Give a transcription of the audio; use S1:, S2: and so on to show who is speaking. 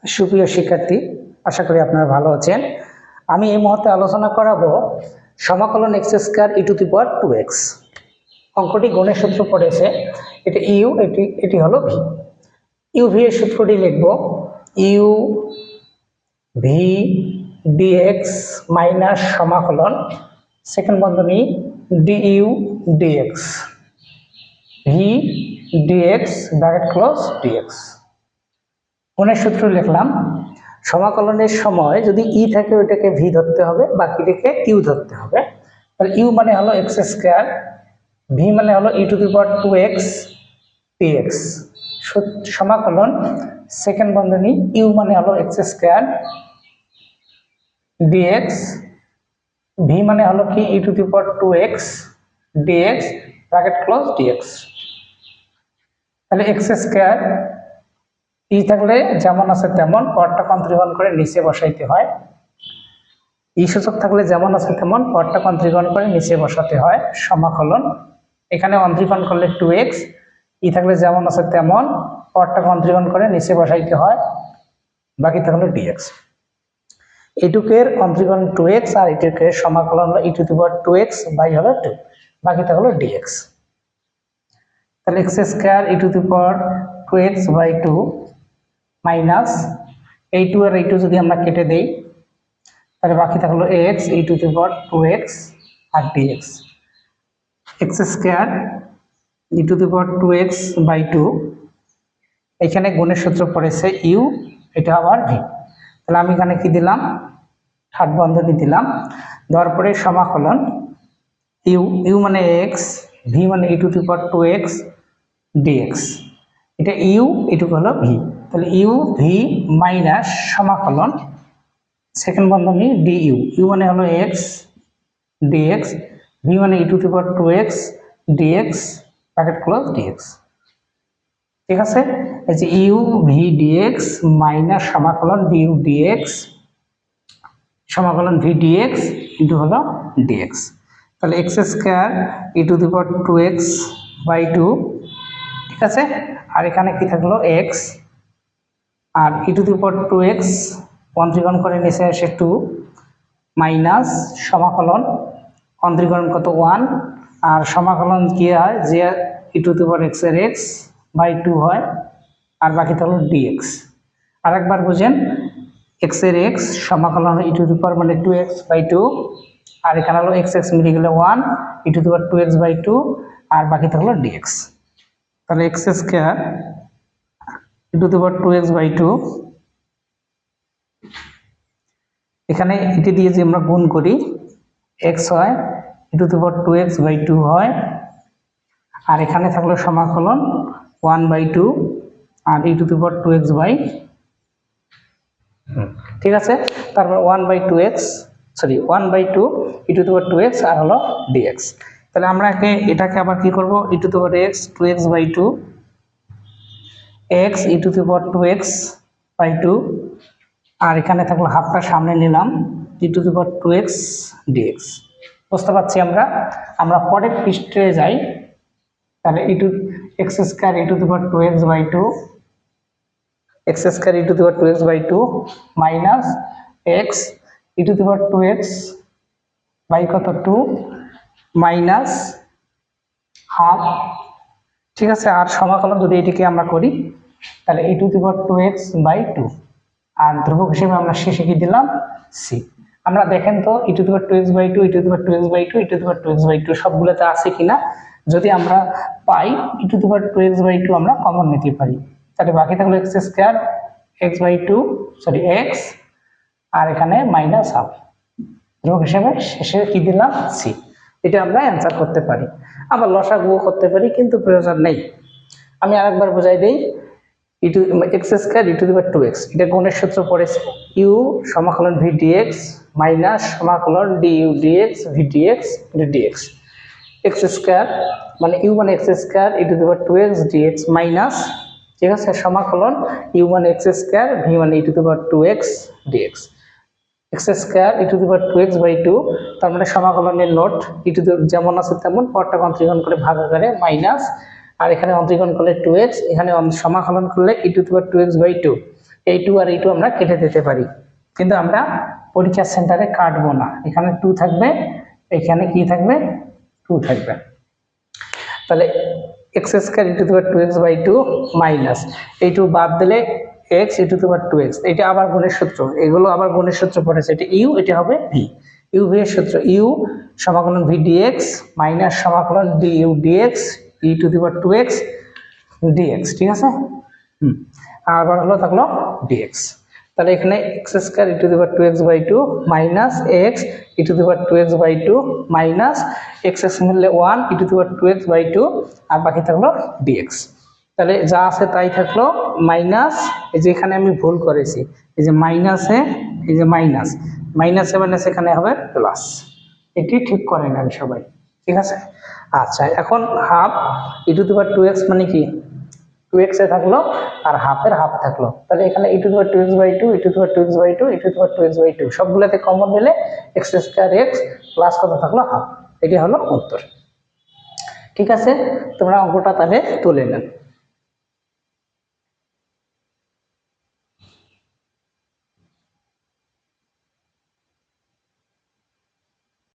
S1: সুপ্রিয় শিক্ষার্থী, আশা করি আপনারা ভালো আছেন। আমি এই মুহূর্তে আলোচনা করাবো সমাকলন x square e to the power 2x। অঙ্কটি গুণের সূত্র পড়েছে, এটা ইউ, এটি হলো ভি। ইউ ভি এর সূত্রটি লিখব ইউ ভি ডিএক্স মাইনাস সমাকলন সেকেন্ড বন্ধনী d u dx, v d x bracket close d x. গুণের সূত্র লিখলাম, সমাকলনের সময় যদি ই থাকে ওইটাকে ভি ধরতে হবে, বাকিটাকে ইউ ধরতে হবে। তাহলে ইউ মানে হলো এক্স স্কয়ার, ভি মানে হলো e to the power 2x dx. সমাকলন সেকেন্ড বন্ধনী ইউ মানে হলো এক্স স্কয়ার ডিএক্স, ভি মানে হলো কি e to the power 2x dx bracket close dx. তাহলে এক্স স্কয়ার ই থাকলে যেমন আছে তেমন পরটা কন্ত্রিগণ করে নিচে বসাইতে হয়, ই সূচক থাকলে যেমন আছে তেমন পরটা কন্ত্রিগণ করে নিচে বসাতে হয়। সমাকলন এখানে অন্তরীকরণ করলে 2x, ই থাকলে যেমন আছে তেমন পরটা কন্ত্রিগণ করে নিচে বসাইতে হয়, বাকি থাকলো dx। এইটুকের অন্তরীকরণ 2x আর এইটুকের সমাকলন হলো e to the power 2x by হলো 2, বাকি থাকলো dx। তাহলে x square e to the power 2x by 2 minus এই 2 আর এই 2 যদি আমরা কেটে দেই তাহলে বাকি থাকলো x e to the power 2x আর dx। X square e to the power 2x by 2, এখানে গুণের সূত্র পড়েছে ইউ, এটা আবার ভি। তাহলে আমি এখানে কি দিলাম, থার্ড বন্ধনী দিলাম, দেওয়ার পরে সমাকলন ইউ মানে এক্স, ভি মানে e to the power 2x dx. এটা ইউ, এটুকু হলো ভি। তাহলে ইউ ভি মাইনাস সমাকলন সেকেন্ড বন্ধনী ডি ইউ, ইউ মানে হলো এক্স ডিএক্স, ভি মানে e to the power 2x dx bracket close dx. ঠিক আছে, এই যে ইউ ভি ডিএক্স মাইনাস সমাকলন ডি ইউ ডিএক্স, সমাকলন ভি ডিএক্স ইন্টু হলো ডিএক্স। তাহলে x square e to the power 2x by 2, ঠিক আছে। আর এখানে কি থাকলো x, R e to the power 2x অন্তরীকরণ করে নিচে আসে 2 মাইনাস সমাকলন অন্তরীকরণ কত 1, আর সমাকলন কি হয় যে ই টু দি পাওয়ার x এর x বাই 2 হয়, আর বাকি থাকলো dx। আরেকবার বুঝেন, x এর x সমাকলন ই টু দি পাওয়ার মানে 2x বাই 2, আর এখানে হলো x মিলে গেলে 1 ই to the power 2x by 2, আর বাকি থাকলো dx। তাহলে x square e to the power 2x by 2, এখানে এটি দিয়ে যে আমরা গুণ করি x হয় ই to the power 2x by 2 হয়, আর এখানে থাকলো সমাকলন 1 বাই 2 আর e to the power 2x by, ঠিক আছে। তারপর 1 by 2x, sorry 1 by 2 e to the power 2x আর হলো dx। তাহলে আমরা এটাকে আবার কি করব, e to the power x 2x by 2 x e to the power 2x by 2, আর এখানে থাকলো হাফটা সামনে নিলাম ই to the power 2x dx। বুঝতে পারছি আমরা পরের পৃষ্ঠে যাই। তাহলে e to x square e to the power 2x by 2, x square e to the power 2x by 2 minus x e to the power 2x by কত 2 minus half, ঠিক আছে। আর সমাকলন যদি এটিকে আমরা করি তাহলে e to the power 2x by 2, আর ধ্রুবক হিসেবে আমরা শেষে কি দিলাম সি। আমরা দেখেন তো e to the power 2x by 2 e to the power 2x by 2 e to the power 2x by 2 সবগুলোতে আছে কিনা, যদি আমরা পাই ই to the power 2x by 2 আমরা কমন নিতে পারি। তাহলে বাকি থাকলো x square x by 2, sorry x, আর এখানে মাইনাস হাফ, ধ্রুবক হিসেবে শেষে কি দিলাম সি। এটা আমরা অ্যান্সার করতে পারি, আবার লসাগু করতে পারি, কিন্তু প্রয়োজন নেই। আমি আরেকবার বোঝাই দেই, e to x square e to the power 2x, এটা গুণের সূত্র পড়েছে ইউ সমাকলন ভি ডিএক্স মাইনাস সমাকলন d u dx v dx dx. X square মানে ইউ মানে x square e to the power 2x dx minus, ঠিক আছে, সমাকলন ইউ মানে এক্স স্কয়ার ভি মানে e to the power 2x dx. X square e to the power 2x by 2, তার মানে সমাকলনের note E to দি যেমন আছে তেমন পরটা অন্তরীকরণ করে ভাগ আকারে মাইনাস, আর এখানে অন্তরীকরণ করলে 2x, এখানে সমাকলন করলে ই to the power 2x by 2, এই 2 আর এই 2 আমরা কেটে দিতে পারি, কিন্তু আমরা পরীক্ষার সেন্টারে কাটবো না। এখানে 2 থাকবে, এখানে কি থাকবে 2 থাকবে। তাহলে x square e to the power 2x by 2 minus এই 2 বাদ দিলে x e to the power 2x। এটা আবার গুণের সূত্র, এগুলো আবার গুণের সূত্র পড়েছে। এটা ইউ, এটা হবে ভি। ইউ ভি এর সূত্র ইউ সমাকলন ভি ডিএক্স মাইনাস সমাকলন d u d x e to the power 2x d x. ঠিক আছে, আবার হলো থাকলো ডিএক্স। তাহলে এখানে x square e to the power 2x by 2 minus x e to the power 2x by 2 minus x x মিললে 1 ই to the power 2x by 2 আর বাকি থাকলো ডিএক্স। তাহলে যা আছে তাই থাকলো, মাইনাস এই যে এখানে আমি ভুল করেছি, এই যে মাইনাসে এই যে মাইনাস মাইনাসে মাইনাস এখানে হবে প্লাস, এটি ঠিক করে নেন সবাই। ঠিক আছে, আচ্ছা এখন half E to the power 2x মানে কি 2x এ থাকলো আর হাফের হাফ থাকলো। তাহলে এখানে e to the power 2x by 2 e to the power 2x by 2 e to the power 2x by 2 সবগুলোতে কমন নিলে এক্স স্কয়ার এক্স প্লাস কত থাকলো হাফ। এটি হলো উত্তর। ঠিক আছে, তোমরা অঙ্কটা তাহলে তুলে নেন।